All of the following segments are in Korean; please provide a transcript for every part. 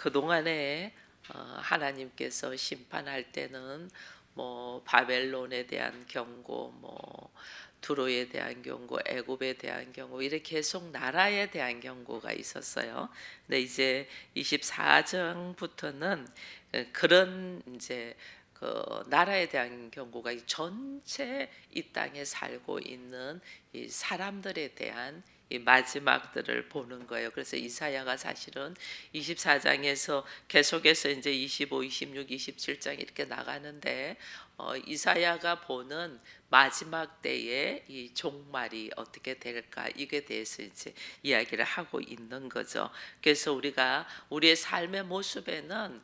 그동안에 하나님께서 심판할 때는 뭐 바벨론에 대한 경고, 뭐 두로에 대한 경고, 애굽에 대한 경고, 이렇게 계속 나라에 대한 경고가 있었어요. 근데 이제 24장부터는 그런 이제 그 나라에 대한 경고가 전체 이 땅에 살고 있는 이 사람들에 대한 이 마지막들을 보는 거예요. 그래서 이사야가 사실은 24장에서 계속해서 이제 25, 26, 27장 이렇게 나가는데 이사야가 보는 마지막 때의 이 종말이 어떻게 될까, 이게 대해서 이제 이야기를 하고 있는 거죠. 그래서 우리가 우리의 삶의 모습에는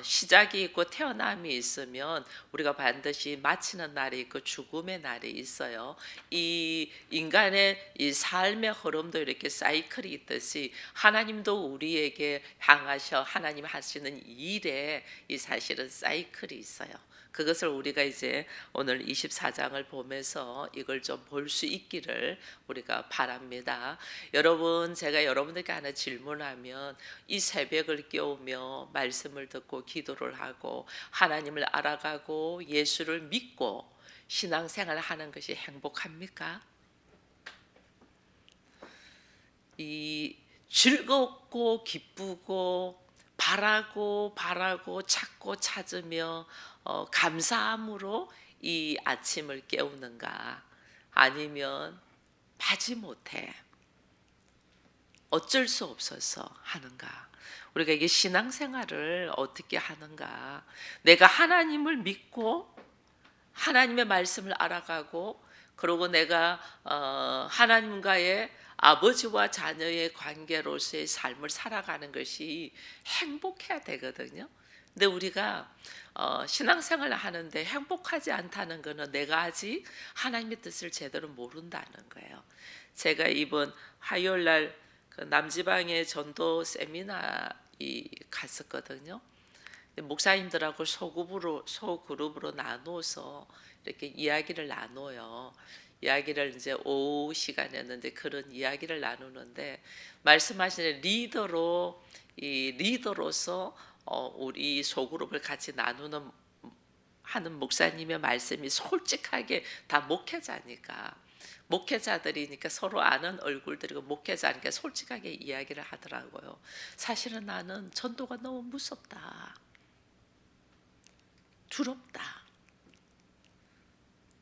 시작이 있고 태어남이 있으면 우리가 반드시 마치는 날이 있고 죽음의 날이 있어요. 이 인간의 이 삶의 흐름도 이렇게 사이클이 있듯이 하나님도 우리에게 향하셔 하나님 하시는 일에 이 사실은 사이클이 있어요. 그것을 우리가 이제 오늘 24장을 보면서 이걸 좀 볼 수 있기를 우리가 바랍니다. 여러분, 제가 여러분들께 하나 질문하면 이 새벽을 깨우며 말씀을 듣고 기도를 하고 하나님을 알아가고 예수를 믿고 신앙생활을 하는 것이 행복합니까? 이 즐겁고 기쁘고 바라고 찾고 찾으며 감사함으로 이 아침을 깨우는가, 아니면 마지 못해 어쩔 수 없어서 하는가? 우리가 이게 신앙생활을 어떻게 하는가? 내가 하나님을 믿고 하나님의 말씀을 알아가고, 그리고 내가 하나님과의 아버지와 자녀의 관계로서의 삶을 살아가는 것이 행복해야 되거든요. 근데 우리가 신앙생활을 하는데 행복하지 않다는 것은 내가 아직 하나님의 뜻을 제대로 모른다는 거예요. 제가 이번 화요일 날 그 남지방에 전도 세미나이 갔었거든요. 목사님들하고 소그룹으로 나누어서 이렇게 이야기를 나눠요. 이야기를 이제 오후 시간이었는데 그런 이야기를 나누는데, 말씀하시는 리더로서 우리 소그룹을 같이 나누는 하는 목사님의 말씀이 솔직하게, 다 목회자들이니까 서로 아는 얼굴들이고 목회자니까 솔직하게 이야기를 하더라고요. 사실은 나는 전도가 너무 무섭다, 두렵다.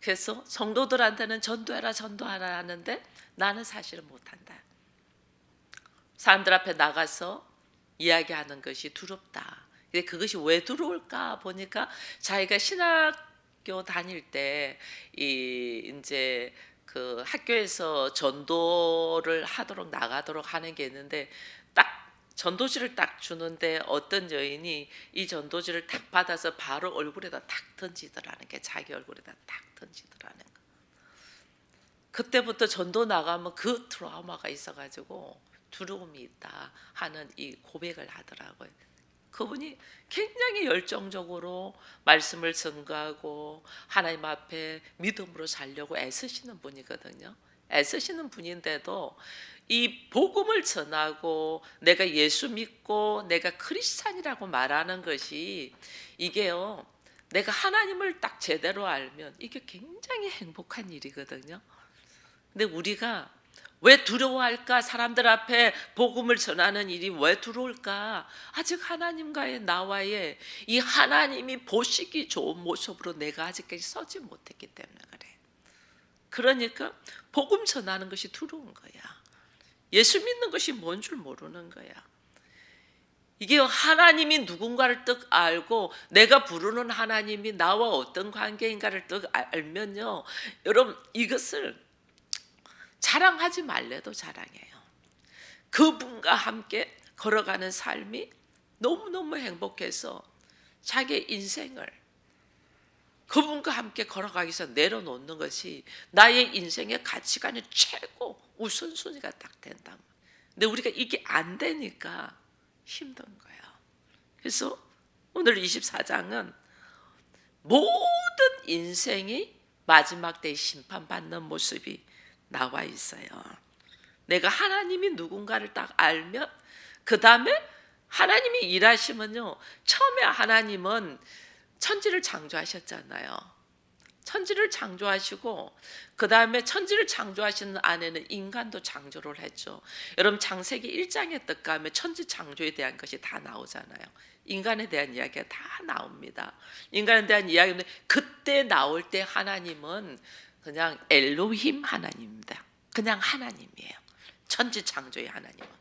그래서 성도들한테는 전도하라 하는데 나는 사실은 못한다. 사람들 앞에 나가서 이야기하는 것이 두렵다. 근데 그것이 왜 두려울까 보니까, 자기가 신학교 다닐 때 이제 그 학교에서 전도를 하도록 나가도록 하는 게 있는데, 딱 전도지를 딱 주는데 어떤 여인이 이 전도지를 딱 받아서 바로 얼굴에다 탁 던지더라는 게, 자기 얼굴에다 탁 던지더라는 거. 그때부터 전도 나가면 그 트라우마가 있어가지고 두려움이 있다 하는 이 고백을 하더라고요. 그분이 굉장히 열정적으로 말씀을 전가하고 하나님 앞에 믿음으로 살려고 애쓰시는 분이거든요. 애쓰시는 분인데도 이 복음을 전하고 내가 예수 믿고 내가 크리스찬이라고 말하는 것이, 이게요, 내가 하나님을 딱 제대로 알면 이게 굉장히 행복한 일이거든요. 근데 우리가 왜 두려워할까? 사람들 앞에 복음을 전하는 일이 왜 두려울까? 아직 하나님과의 나와의 이 하나님이 보시기 좋은 모습으로 내가 아직까지 서지 못했기 때문에 그래. 그러니까 복음 전하는 것이 두려운 거야. 예수 믿는 것이 뭔 줄 모르는 거야. 이게 하나님이 누군가를 뜻 알고 내가 부르는 하나님이 나와 어떤 관계인가를 뜻 알면요, 여러분, 이것을 자랑하지 말래도 자랑해요. 그분과 함께 걸어가는 삶이 너무너무 행복해서 자기의 인생을 그분과 함께 걸어가기 위해서 내려놓는 것이 나의 인생의 가치관의 최고 우선순위가 딱 된다. 근데 우리가 이게 안 되니까 힘든 거예요. 그래서 오늘 24장은 모든 인생이 마지막 때에 심판받는 모습이 나와 있어요. 내가 하나님이 누군가를 딱 알면 그 다음에 하나님이 일하시면요, 처음에 하나님은 천지를 창조하셨잖아요. 천지를 창조하시고 그 다음에 천지를 창조하시는 안에는 인간도 창조를 했죠. 여러분 창세기 1장에 뜻가면 천지 창조에 대한 것이 다 나오잖아요. 인간에 대한 이야기가 다 나옵니다. 인간에 대한 이야기는 그때 나올 때 하나님은 그냥 엘로힘 하나님입니다. 그냥 하나님이에요. 천지 창조의 하나님은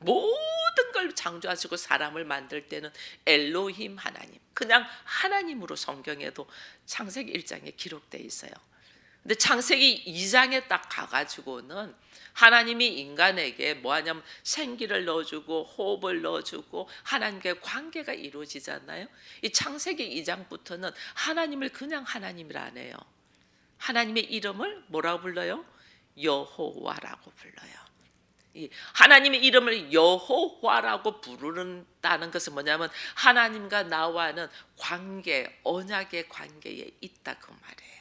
모든 걸 창조하시고 사람을 만들 때는 엘로힘 하나님, 그냥 하나님으로 성경에도 창세기 1장에 기록되어 있어요. 근데 창세기 2장에 딱 가가지고는 하나님이 인간에게 뭐 하냐면 생기를 넣어주고 호흡을 넣어주고 하나님과의 관계가 이루어지잖아요. 이 창세기 2장부터는 하나님을 그냥 하나님이라 안 해요. 하나님의 이름을 뭐라고 불러요? 여호와라고 불러요. 하나님의 이름을 여호와라고 부르는다는 것은 뭐냐면 하나님과 나와는 관계, 언약의 관계에 있다 그 말이에요.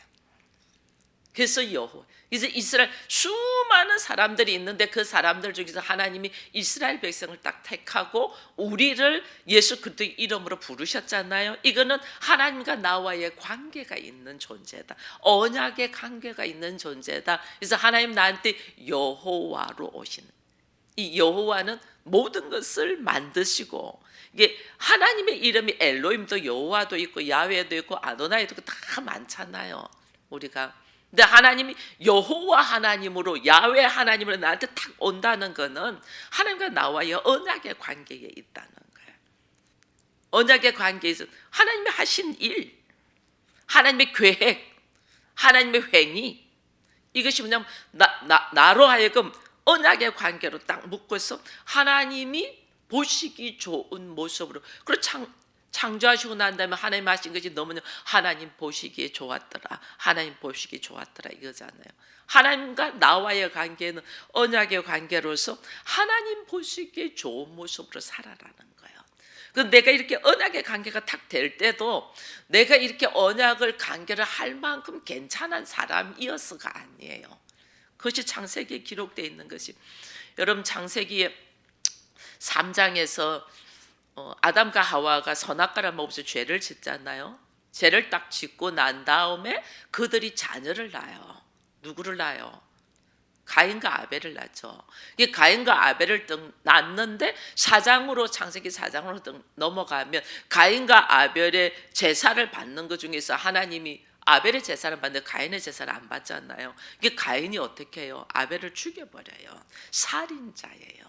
그래서 여호와, 이제 이스라엘 수많은 사람들이 있는데 그 사람들 중에서 하나님이 이스라엘 백성을 딱 택하고 우리를 예수 그리스도의 이름으로 부르셨잖아요. 이거는 하나님과 나와의 관계가 있는 존재다. 언약의 관계가 있는 존재다. 그래서 하나님 나한테 여호와로 오시는, 이 여호와는 모든 것을 만드시고, 이게 하나님의 이름이 엘로힘도 여호와도 있고 야훼도 있고 아도나이도 있고 다 많잖아요. 우리가 근데 하나님이 여호와 하나님으로 야훼 하나님으로 나한테 딱 온다는 거는 하나님과 나와의 언약의 관계에 있다는 거예요. 언약의 관계에서 하나님이 하신 일, 하나님의 계획, 하나님의 행위, 이것이 뭐냐면 나로 하여금 언약의 관계로 딱 묶어서 하나님이 보시기 좋은 모습으로, 그리고 창조하시고 난 다음에 하나님 하신 것이 너무나 하나님 보시기에 좋았더라, 하나님 보시기에 좋았더라 이거잖아요. 하나님과 나와의 관계는 언약의 관계로서 하나님 보시기에 좋은 모습으로 살아라는 거예요. 그런데 내가 이렇게 언약의 관계가 딱 될 때도 내가 이렇게 언약을 관계를 할 만큼 괜찮은 사람이어서가 아니에요. 그것이 창세기에 기록되어 있는 것이, 여러분 창세기 3장에서 아담과 하와가 선악과를 먹으면서 죄를 짓잖아요. 죄를 딱 짓고 난 다음에 그들이 자녀를 낳아요. 누구를 낳아요? 가인과 아벨을 낳죠. 이게 가인과 아벨을 낳는데 창세기 4장으로 넘어가면 가인과 아벨의 제사를 받는 것 중에서 하나님이 아벨의 제사를 받는데 가인의 제사를 안 받잖아요. 이게 가인이 어떻게 해요? 아벨을 죽여버려요. 살인자예요.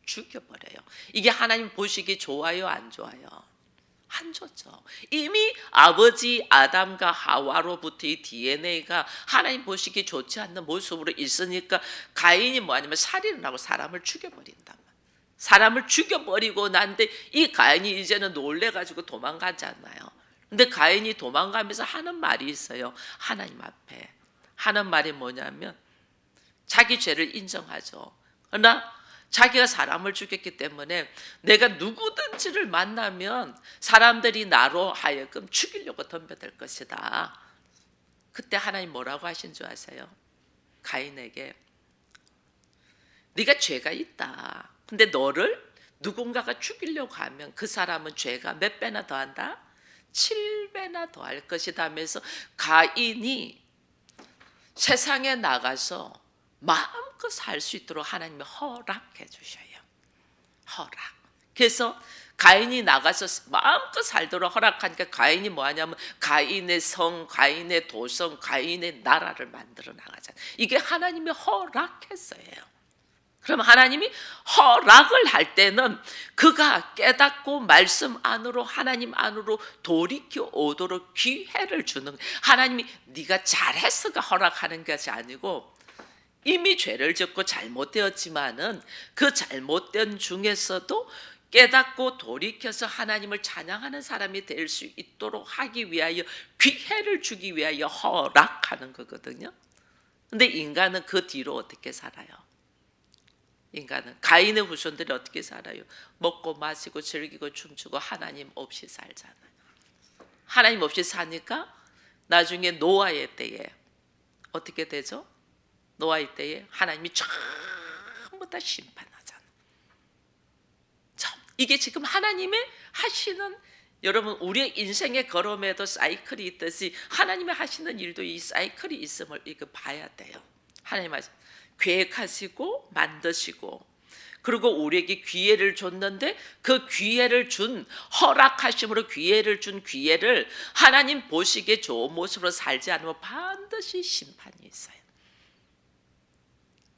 죽여버려요. 이게 하나님 보시기 좋아요, 안 좋아요? 안 좋죠. 이미 아버지 아담과 하와로부터 이 DNA가 하나님 보시기 좋지 않는 모습으로 있으니까 가인이 뭐냐면 살인을 하고 사람을 죽여버린단 말이에요. 사람을 죽여버리고 난데 이 가인이 이제는 놀래가지고 도망가잖아요. 근데 가인이 도망가면서 하는 말이 있어요. 하나님 앞에 하는 말이 뭐냐면 자기 죄를 인정하죠. 그러나 자기가 사람을 죽였기 때문에 내가 누구든지를 만나면 사람들이 나로 하여금 죽이려고 덤벼들 것이다. 그때 하나님 뭐라고 하신 줄 아세요? 가인에게 네가 죄가 있다. 근데 너를 누군가가 죽이려고 하면 그 사람은 죄가 몇 배나 더한다? 7배나 더할 것이다 하면서 가인이 세상에 나가서 마음껏 살 수 있도록 하나님이 허락해 주셔요. 허락. 그래서 가인이 나가서 마음껏 살도록 허락하니까 가인이 뭐하냐면 가인의 성, 가인의 도성, 가인의 나라를 만들어 나가잖아요. 이게 하나님이 허락했어요. 그럼 하나님이 허락을 할 때는 그가 깨닫고 말씀 안으로 하나님 안으로 돌이켜 오도록 기회를 주는, 하나님이 네가 잘했어가 허락하는 것이 아니고 이미 죄를 짓고 잘못되었지만은 그 잘못된 중에서도 깨닫고 돌이켜서 하나님을 찬양하는 사람이 될 수 있도록 하기 위하여 기회를 주기 위하여 허락하는 거거든요. 근데 인간은 그 뒤로 어떻게 살아요? 인간은 가인의 후손들이 어떻게 살아요? 먹고 마시고 즐기고 춤추고 하나님 없이 살잖아요. 하나님 없이 사니까 나중에 노아의 때에 어떻게 되죠? 노아의 때에 하나님이 전부 다 심판하잖아요. 전부 이게 지금 하나님의 하시는, 여러분 우리의 인생의 걸음에도 사이클이 있듯이 하나님의 하시는 일도 이 사이클이 있음을 이거 봐야 돼요. 하나님 계획하시고 만드시고, 그리고 우리에게 기회를 줬는데 그 기회를 준, 허락하심으로 기회를 준 기회를 하나님 보시기에 좋은 모습으로 살지 않으면 반드시 심판이 있어요.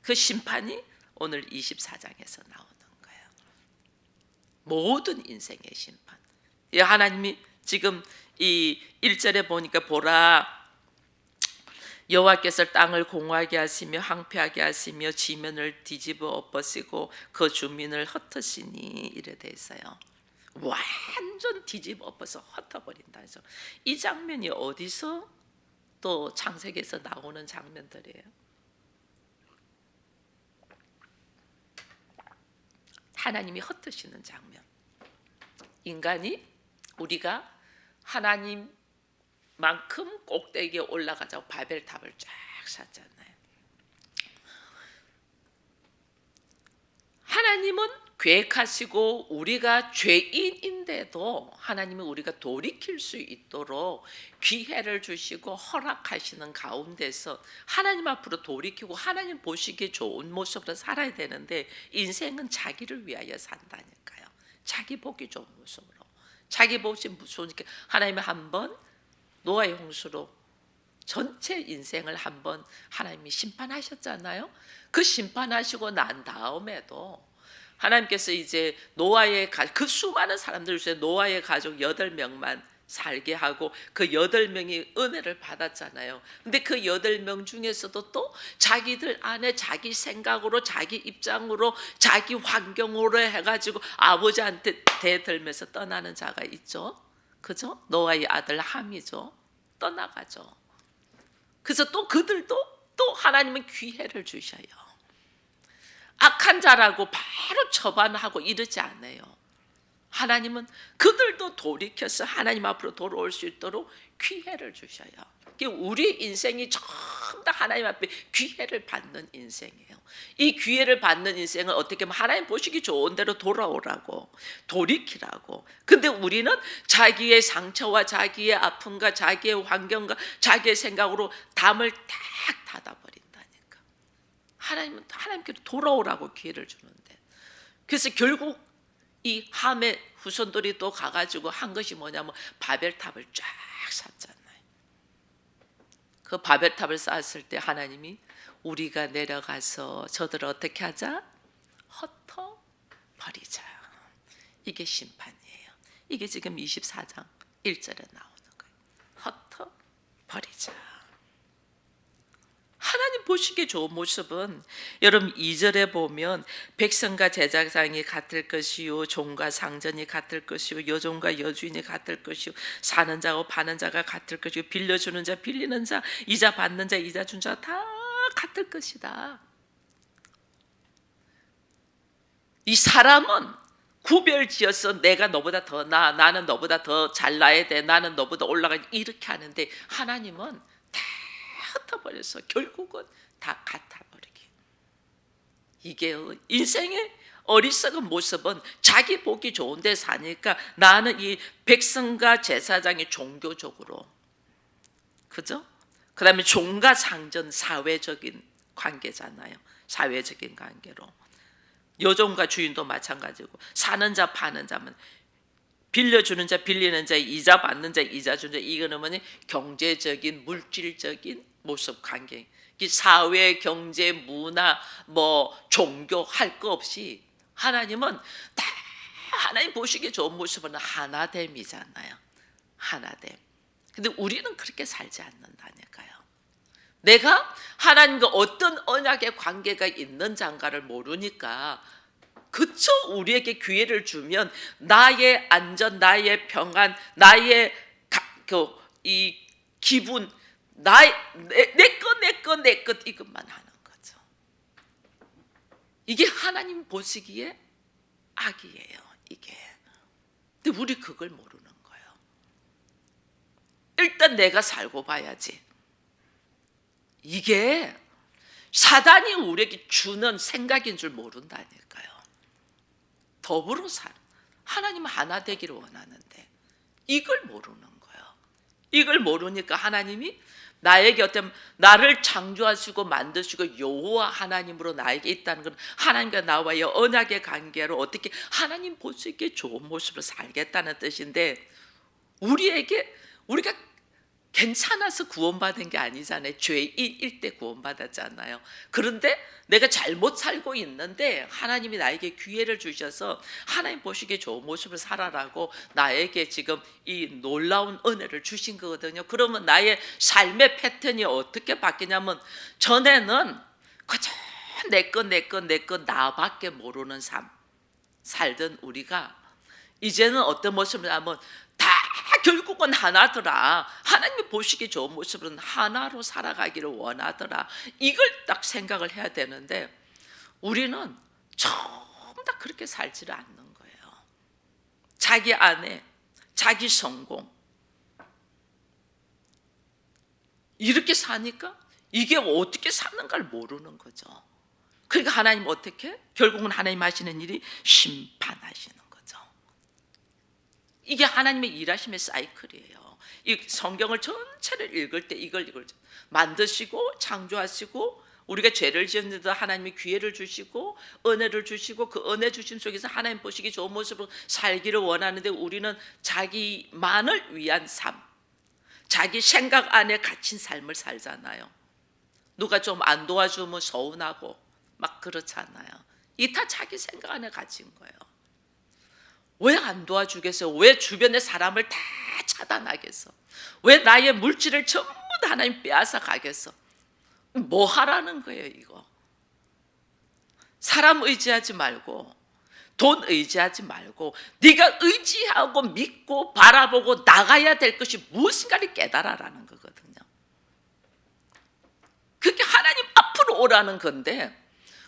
그 심판이 오늘 24장에서 나오는 거예요. 모든 인생의 심판. 하나님이 지금 이 1절에 보니까 보라, 여호와께서 땅을 공허하게 하시며 황폐하게 하시며 지면을 뒤집어 엎으시고 그 주민을 흩으시니 이래 돼 있어요. 완전 뒤집어 엎어서 흩어버린다 해서, 이 장면이 어디서 또 창세기에서 나오는 장면들이에요. 하나님이 흩으시는 장면. 인간이, 우리가 하나님만큼 꼭대기에 올라가자고 바벨탑을 쫙 샀잖아요. 하나님은 계획하시고 우리가 죄인인데도 하나님은 우리가 돌이킬 수 있도록 기회를 주시고 허락하시는 가운데서 하나님 앞으로 돌이키고 하나님 보시기에 좋은 모습으로 살아야 되는데, 인생은 자기를 위하여 산다니까요. 자기 보기 좋은 모습으로. 자기 보기 무서우니까 하나님이 한번 노아의 홍수로 전체 인생을 한번 하나님이 심판하셨잖아요. 그 심판하시고 난 다음에도 하나님께서 이제 노아의 그 수많은 사람들 중에 노아의 가족 8명만 살게 하고 그 8명이 은혜를 받았잖아요. 근데 그 8명 중에서도 또 자기들 안에 자기 생각으로, 자기 입장으로, 자기 환경으로 해가지고 아버지한테 대들면서 떠나는 자가 있죠. 그죠? 노아의 아들 함이죠. 떠나가죠. 그래서 또 그들도 또 하나님은 기회를 주셔요. 악한 자라고 바로 처반하고 이러지 않아요. 하나님은 그들도 돌이켜서 하나님 앞으로 돌아올 수 있도록 기회를 주셔요. 우리 인생이 전부 다 하나님 앞에 기회를 받는 인생이에요. 이 기회를 받는 인생은 어떻게 보면 하나님 보시기 좋은 대로 돌아오라고, 돌이키라고. 근데 우리는 자기의 상처와 자기의 아픔과 자기의 환경과 자기의 생각으로 담을 탁 닫아버린다니까. 하나님은 하나님께로 돌아오라고 기회를 주는데, 그래서 결국 이 함의 후손들이 또 가가지고 한 것이 뭐냐면 바벨탑을 쫙 샀잖아요. 그 바벨탑을 쌓았을 때 하나님이 우리가 내려가서 저들을 어떻게 하자? 흩어버리자. 이게 심판이에요. 이게 지금 24장 1절에 나오는 거예요. 흩어버리자. 하나님 보시기에 좋은 모습은 여러분 2절에 보면 백성과 제사장이 같을 것이요, 종과 상전이 같을 것이요, 여종과 여주인이 같을 것이요, 사는 자와 파는 자가 같을 것이요, 빌려주는 자 빌리는 자, 이자 받는 자 이자 준 자 다 같을 것이다. 이 사람은 구별지어서 내가 너보다 더 나아, 나는 너보다 더 잘나야 돼, 나는 너보다 올라가, 이렇게 하는데 하나님은 다 흩어버려서 결국은 다 같아버리게. 이게 인생의 어리석은 모습은 자기 보기 좋은 데 사니까 나는 이 백성과 제사장이 종교적으로, 그죠? 그 다음에 종과 상전 사회적인 관계잖아요. 사회적인 관계로. 여종과 주인도 마찬가지고, 사는 자 파는 자면 빌려주는 자 빌리는 자, 이자 받는 자 이자 주는 자, 이거는 뭐니? 경제적인 물질적인 모습 관계. 사회, 경제, 문화, 뭐 종교 할 거 없이 하나님은 다 하나님 보시기에 좋은 모습은 하나됨이잖아요. 하나됨. 근데 우리는 그렇게 살지 않는다니까요. 내가 하나님과 어떤 언약의 관계가 있는 장가를 모르니까, 그쵸? 우리에게 기회를 주면 나의 안전, 나의 평안, 나의 이 기분, 나의 내 것 이것만 하는 거죠. 이게 하나님 보시기에 악이에요. 이게. 근데 우리 그걸 모르는 거예요. 일단 내가 살고 봐야지. 이게 사단이 우리에게 주는 생각인 줄 모른다니까요. 더불어 살. 하나님은 하나 되기를 원하는데 이걸 모르는 거예요. 이걸 모르니까 하나님이 나에게 어떤 나를 창조하시고 만드시고 여호와 하나님으로 나에게 있다는 건 하나님과 나와의 언약의 관계로 어떻게 하나님 볼 수 있게 좋은 모습으로 살겠다는 뜻인데, 우리가 괜찮아서 구원받은 게 아니잖아요. 죄인일 때 구원받았잖아요. 그런데 내가 잘못 살고 있는데 하나님이 나에게 기회를 주셔서 하나님 보시기에 좋은 모습을 살아라고 나에게 지금 이 놀라운 은혜를 주신 거거든요. 그러면 나의 삶의 패턴이 어떻게 바뀌냐면, 전에는 그저 내거 나밖에 모르는 삶 살던 우리가 이제는 어떤 모습이냐면 다 결국은 하나더라. 하나님이 보시기 좋은 모습은 하나로 살아가기를 원하더라. 이걸 딱 생각을 해야 되는데 우리는 전부 다 그렇게 살지를 않는 거예요. 자기 아내, 자기 성공 이렇게 사니까 이게 어떻게 사는가를 모르는 거죠. 그러니까 하나님 어떻게? 결국은 하나님 하시는 일이 심판하시는 거죠. 이게 하나님의 일하심의 사이클이에요. 이 성경을 전체를 읽을 때 이걸 만드시고 창조하시고 우리가 죄를 지었는데도 하나님이 기회를 주시고 은혜를 주시고 그 은혜 주심 속에서 하나님 보시기 좋은 모습으로 살기를 원하는데 우리는 자기만을 위한 삶, 자기 생각 안에 갇힌 삶을 살잖아요. 누가 좀 안 도와주면 서운하고 막 그렇잖아요. 이 다 자기 생각 안에 갇힌 거예요. 왜 안 도와주겠어요? 왜 주변의 사람을 다 차단하겠어? 왜 나의 물질을 전부 다 하나님 빼앗아 가겠어? 뭐 하라는 거예요 이거? 사람 의지하지 말고 돈 의지하지 말고 네가 의지하고 믿고 바라보고 나가야 될 것이 무엇인가를 깨달아라는 거거든요. 그게 하나님 앞으로 오라는 건데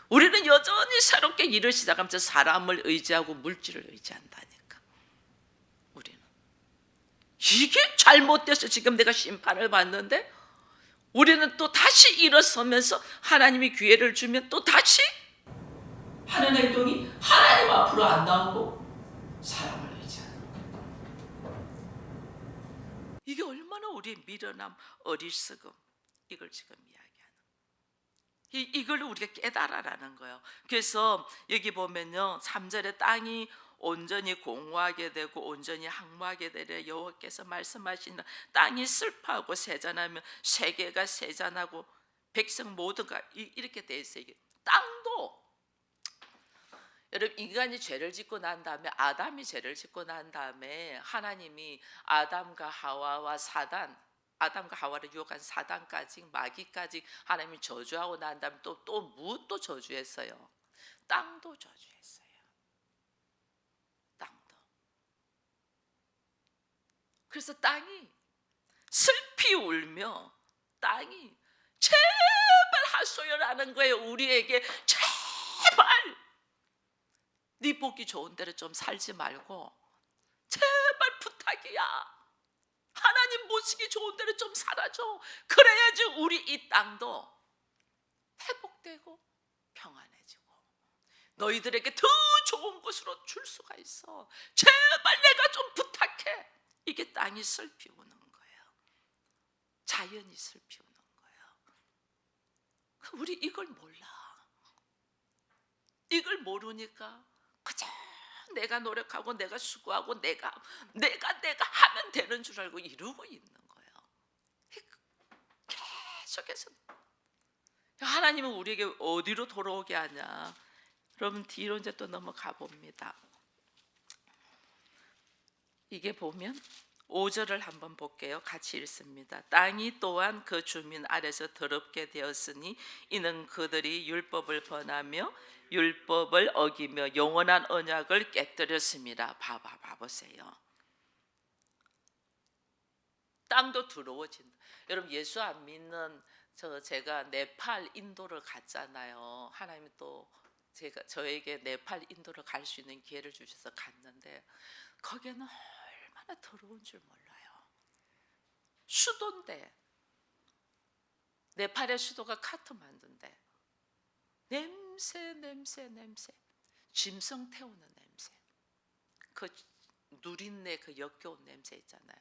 우리는 여전히 새롭게 일을 시작하면서 사람을 의지하고 물질을 의지한다니까. 우리는 이게 잘못돼서 지금 내가 심판을 받는데 우리는 또 다시 일어서면서 하나님이 기회를 주면 또 다시 하는 행동이 하나님 앞으로 안 나오고 사람을 의지하는 거예요. 이게 얼마나 우리의 미련함, 어리석음, 이걸 지금 이야기하는 이걸 우리가 깨달아라는 거예요. 그래서 여기 보면요 3절에 땅이 온전히 공허하게 되고 온전히 항무하게 되려 여호와께서 말씀하시는 땅이 슬퍼하고 세잔하며 세계가 세잔하고 백성 모두가 이렇게 돼 있어요. 땅도 여러분 인간이 죄를 짓고 난 다음에 아담이 죄를 짓고 난 다음에 하나님이 아담과 하와와 사단 아담과 하와를 유혹한 사단까지 마귀까지 하나님이 저주하고 난 다음에 또 무엇도 저주했어요. 땅도 저주했어요. 땅도. 그래서 땅이 슬피 울며 땅이 제발 하소연하는 거예요. 우리에게 제발 네 보기 좋은 대로 좀 살지 말고 제발 부탁이야. 하나님 모시기 좋은 대로 좀 살아줘. 그래야지 우리 이 땅도 회복되고 평안해지고 너희들에게 더 좋은 곳으로 줄 수가 있어. 제발 내가 좀 부탁해. 이게 땅이 슬피 우는 거예요. 자연이 슬피 우는 거예요. 우리 이걸 몰라. 이걸 모르니까 그저 내가 노력하고 내가 수고하고 내가 하면 되는 줄 알고 이러고 있는 거예요. 계속해서 하나님은 우리에게 어디로 돌아오게 하냐. 그럼 뒤로 이제 또 넘어가 봅니다. 이게 보면 5절을 한번 볼게요. 같이 읽습니다. 땅이 또한 그 주민 아래서 더럽게 되었으니 이는 그들이 율법을 번하며 율법을 어기며 영원한 언약을 깨뜨렸습니다. 봐보세요. 땅도 더러워진다. 여러분 예수 안 믿는 제가 네팔 인도를 갔잖아요. 하나님이 또 저에게 네팔 인도를 갈 수 있는 기회를 주셔서 갔는데 거기는 얼마나 더러운 줄 몰라요. 수도인데 네팔의 수도가 카트만두인데 냄새 짐승 태우는 냄새. 그 누린내, 그 역겨운 냄새 있잖아요.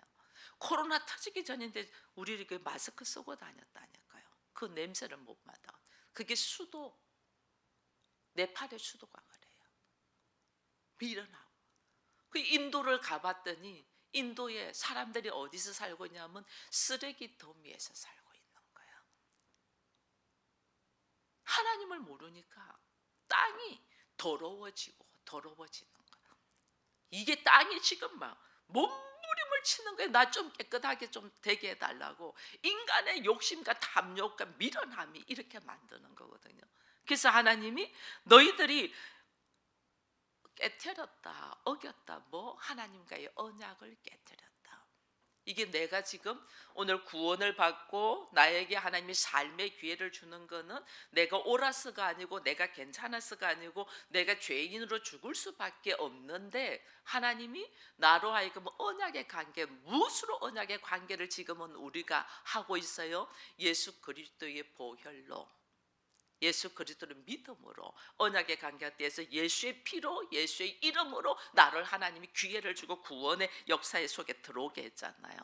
코로나 터지기 전인데 우리 이렇게 마스크 쓰고 다녔다니까요. 그 냄새를 못 맡아. 그게 수도, 네팔의 수도가 그래요. 미련하고. 그 인도를 가봤더니 인도에 사람들이 어디서 살고 있냐면 쓰레기 더미에서 살고 있는 거예요. 하나님을 모르니까 땅이 더러워지고 더러워지는 거예요. 이게 땅이 지금 막 몸부림을 치는 거예요. 나 좀 깨끗하게 좀 되게 해달라고. 인간의 욕심과 탐욕과 미련함이 이렇게 만드는 거거든요. 그래서 하나님이 너희들이 깨트렸다, 어겼다, 뭐 하나님과의 언약을 깨트렸다. 이게 내가 지금 오늘 구원을 받고 나에게 하나님이 삶의 기회를 주는 거는 내가 옳아서가 아니고 내가 괜찮아서가 아니고 내가 죄인으로 죽을 수밖에 없는데, 하나님이 나로 하여금 언약의 관계, 무엇으로 언약의 관계를 지금은 우리가 하고 있어요? 예수 그리스도의 보혈로, 예수 그리스도를 믿음으로 언약의 관계가 돼서 예수의 피로, 예수의 이름으로 나를 하나님이 기회를 주고 구원의 역사의 속에 들어오게 했잖아요.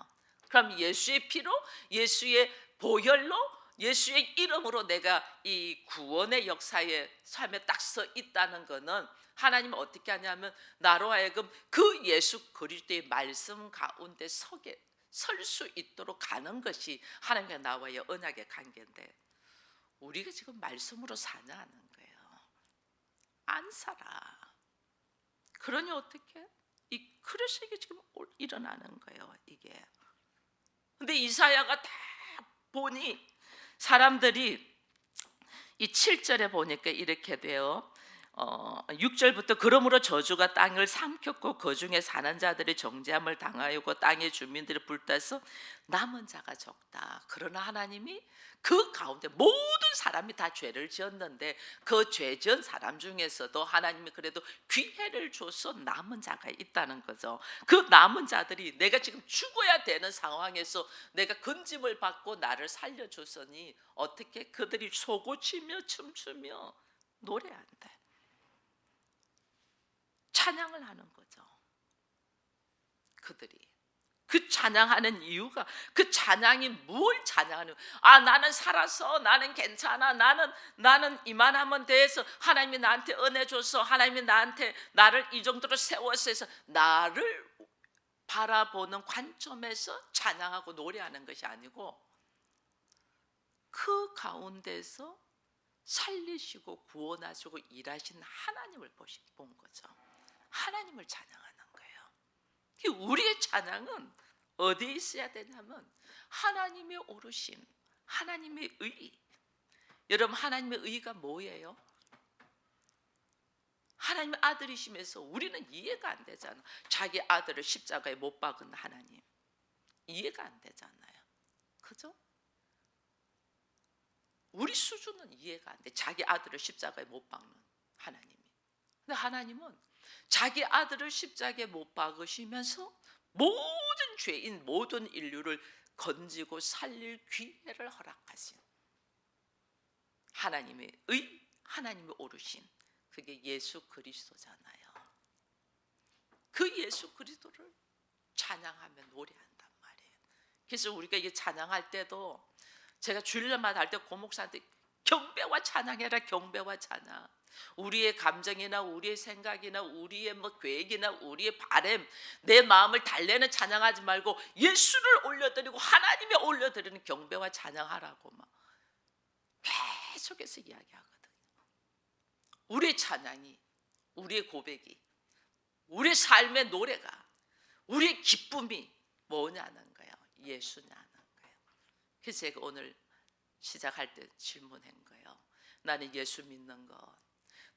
그럼 예수의 피로, 예수의 보혈로, 예수의 이름으로 내가 이 구원의 역사의 삶에 딱 서 있다는 것은 하나님은 어떻게 하냐면 나로 하여금 그 예수 그리스도의 말씀 가운데 설 수 있도록 가는 것이 하나님과 나와의 언약의 관계인데, 우리가 지금 말씀으로 사냐는 거예요. 안 살아. 그러니 어떻게? 그래서 이게 지금 일어나는 거예요. 이게. 근데 이사야가 다 보니 사람들이 이 7절에 보니까 이렇게 돼요. 6절부터 그러므로 저주가 땅을 삼켰고 그 중에 사는 자들이 정죄함을 당하였고 땅의 주민들이 불타서 남은 자가 적다. 그러나 하나님이 그 가운데 모든 사람이 다 죄를 지었는데 그 죄 지은 사람 중에서도 하나님이 그래도 기회를 줘서 남은 자가 있다는 거죠. 그 남은 자들이 내가 지금 죽어야 되는 상황에서 내가 건짐을 받고 나를 살려줬으니 어떻게 그들이 솟구치며 춤추며 노래한대. 찬양을 하는 거죠. 그들이 그 찬양하는 이유가, 그 찬양이 뭘 찬양하는? 나는 살아서, 나는 괜찮아, 나는 이만하면 돼서 하나님이 나한테 은혜 줘서 하나님이 나를 이 정도로 세워서 해서 나를 바라보는 관점에서 찬양하고 노래하는 것이 아니고, 그 가운데서 살리시고 구원하시고 일하신 하나님을 본 거죠. 하나님을 찬양하는 거예요. 우리의 찬양은 어디에 있어야 되냐면 하나님의 오르심, 하나님의 의. 여러분, 하나님의 의가 뭐예요? 하나님의 아들이시면서 우리는 이해가 안 되잖아. 자기 아들을 십자가에 못 박은 하나님, 이해가 안 되잖아요. 그죠? 우리 수준은 이해가 안 돼. 자기 아들을 십자가에 못 박는 하나님이. 근데 하나님은 자기 아들을 십자가에 못 박으시면서 모든 죄인, 모든 인류를 건지고 살릴 기회를 허락하신 하나님의 의, 하나님의 오르신, 그게 예수 그리스도잖아요. 그 예수 그리스도를 찬양하며 노래한단 말이에요. 그래서 우리가 이게 찬양할 때도, 제가 주일날마다 할 때 고목사한테 경배와 찬양해라, 경배와 찬양. 우리의 감정이나 우리의 생각이나 우리의 계획이나 우리의 바람, 내 마음을 달래는 찬양하지 말고 예수를 올려드리고 하나님에 올려드리는 경배와 찬양하라고 막 계속해서 이야기하거든요. 우리의 찬양이, 우리의 고백이, 우리의 삶의 노래가, 우리의 기쁨이 뭐냐는 거예요. 예수냐는 거예요. 그래서 제가 오늘 시작할 때 질문한 거예요. 나는 예수 믿는 것,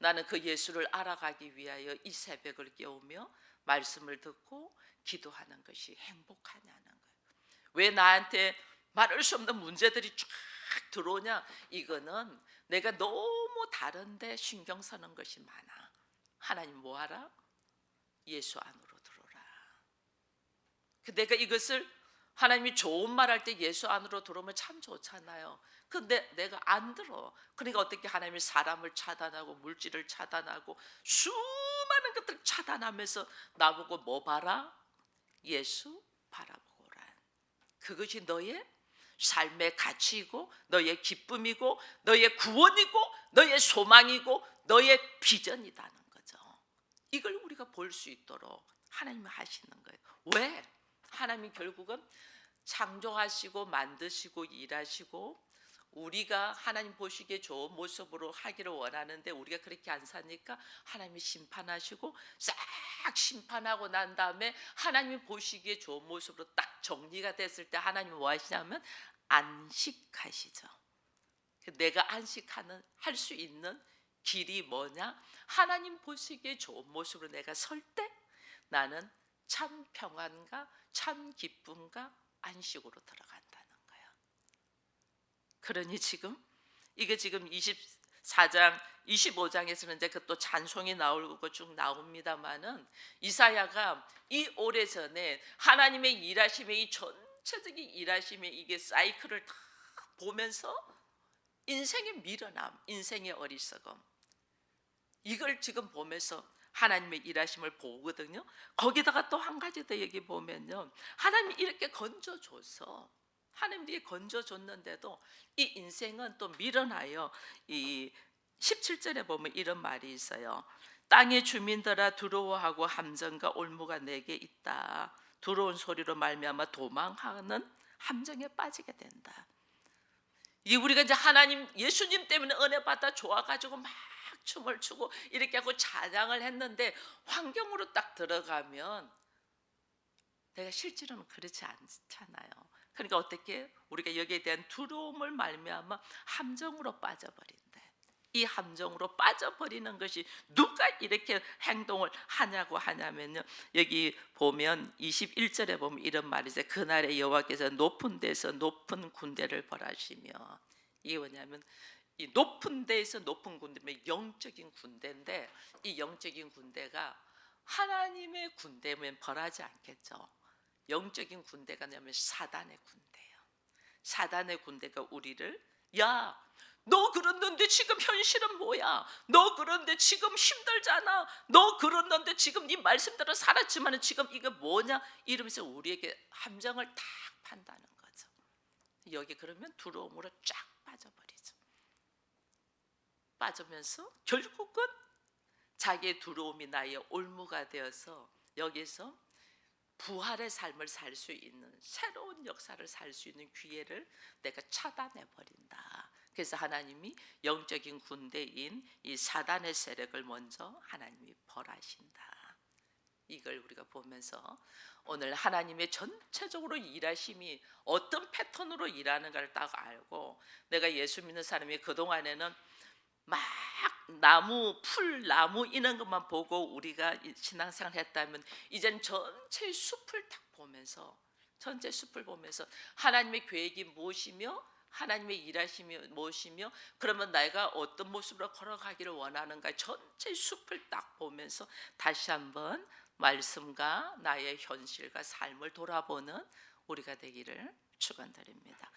나는 그 예수를 알아가기 위하여 이 새벽을 깨우며 말씀을 듣고 기도하는 것이 행복하냐는 거예요. 왜 나한테 말할 수 없는 문제들이 쫙 들어오냐? 이거는 내가 너무 다른데 신경 쓰는 것이 많아. 하나님 뭐하라? 예수 안으로 들어오라. 내가 이것을, 하나님이 좋은 말 할 때 예수 안으로 들어오면 참 좋잖아요. 근데 내가 안 들어. 그러니까 어떻게 하나님이 사람을 차단하고 물질을 차단하고 수많은 수많은 것들을 차단하면서 나보고 뭐 봐라? 예수 바라보고라. 그것이 너의 삶의 가치이고 너의 기쁨이고 너의 구원이고 너의 소망이고 너의 비전이라는 거죠. 이걸 우리가 볼 수 있도록 하나님이 하시는 거예요. 왜? 하나님이 결국은 창조하시고 만드시고 일하시고 우리가 하나님 보시기에 좋은 모습으로 하기를 원하는데 우리가 그렇게 안 사니까 하나님이 심판하시고 싹 심판하고 난 다음에 하나님이 보시기에 좋은 모습으로 딱 정리가 됐을 때 하나님이 뭐 하시냐면 안식하시죠. 내가 안식하는 할 수 있는 길이 뭐냐? 하나님 보시기에 좋은 모습으로 내가 설 때 나는 참 평안과 참 기쁨과 안식으로 들어간다는 거예요. 그러니 이게 지금 24장 25장에서는 이제 그 또 찬송이 나오고 쭉 나옵니다만은 이사야가 이 오래전에 하나님의 일하심의 이 전체적인 일하심의 이게 사이클을 다 보면서 인생의 미련함, 인생의 어리석음 이걸 지금 보면서 하나님의 일하심을 보거든요. 거기다가 또 한 가지 더 얘기 보면요. 하나님이 이렇게 건져줘서 하나님이 건져줬는데도 이 인생은 또 미련하여 이 17절에 보면 이런 말이 있어요. 땅의 주민들아 두려워하고 함정과 올무가 내게 있다. 두려운 소리로 말미암아 도망하는 함정에 빠지게 된다. 이 우리가 이제 하나님 예수님 때문에 은혜 받아 좋아가지고 막 춤을 추고 이렇게 하고 찬양을 했는데 환경으로 딱 들어가면 내가 실제로는 그렇지 않잖아요. 그러니까 어떻게 우리가 여기에 대한 두려움을 말미암아 함정으로 빠져버린대. 이 함정으로 빠져버리는 것이 누가 이렇게 행동을 하냐면요. 여기 보면 21절에 보면 이런 말이 있어요. 그날에 여호와께서 높은 데서 높은 군대를 벌하시며 이게 뭐냐면 이 높은 데에서 높은 군대면 영적인 군대인데 이 영적인 군대가 하나님의 군대면 벌하지 않겠죠. 영적인 군대가 뭐냐면 사단의 군대예요. 사단의 군대가 우리를 너 그랬는데 지금 현실은 뭐야? 너 그런데 지금 힘들잖아. 너 그랬는데 지금 네 말씀대로 살았지만 지금 이게 뭐냐? 이러면서 우리에게 함정을 딱 판다는 거죠. 여기 그러면 두려움으로 쫙 빠져버리죠. 빠지면서 결국은 자기의 두려움이 나의 올무가 되어서 여기서 부활의 삶을 살 수 있는 새로운 역사를 살 수 있는 기회를 내가 차단해 버린다. 그래서 하나님이 영적인 군대인 이 사단의 세력을 먼저 하나님이 벌하신다. 이걸 우리가 보면서 오늘 하나님의 전체적으로 일하심이 어떤 패턴으로 일하는가를 딱 알고 내가 예수 믿는 사람이 그동안에는 막 나무, 풀, 나무 이런 것만 보고 우리가 신앙생활 했다면 이제는 전체 숲을 딱 보면서 전체 숲을 보면서 하나님의 계획이 무엇이며 하나님의 일하심이 무엇이며 그러면 내가 어떤 모습으로 걸어가기를 원하는가 전체 숲을 딱 보면서 다시 한번 말씀과 나의 현실과 삶을 돌아보는 우리가 되기를 축원드립니다.